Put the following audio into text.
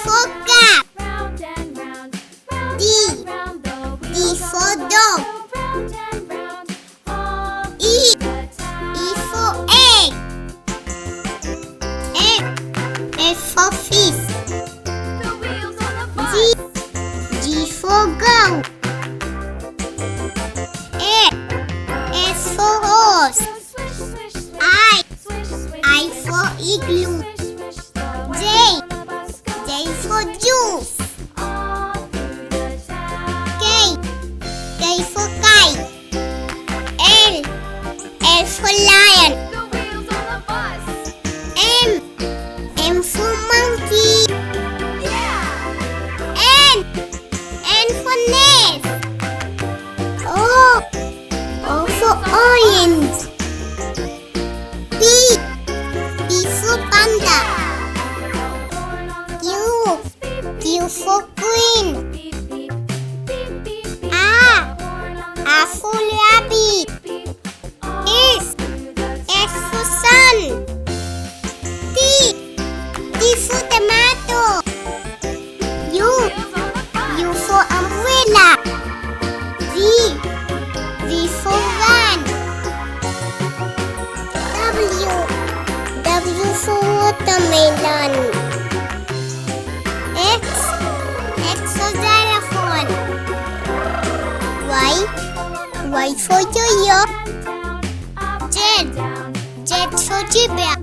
for cat. D for dog. E for egg. F for fish. G for goat. S for horse. I for igloo. J for juice. K for kite. L for lion. M for monkey. N for nest. O for orange. P for panda. Q for queen. R for rabbit. S for sun. T for tomato. U for umbrella. V for van. W for watermelon. X for xylophone. Y for yo-yo. Z for zebra.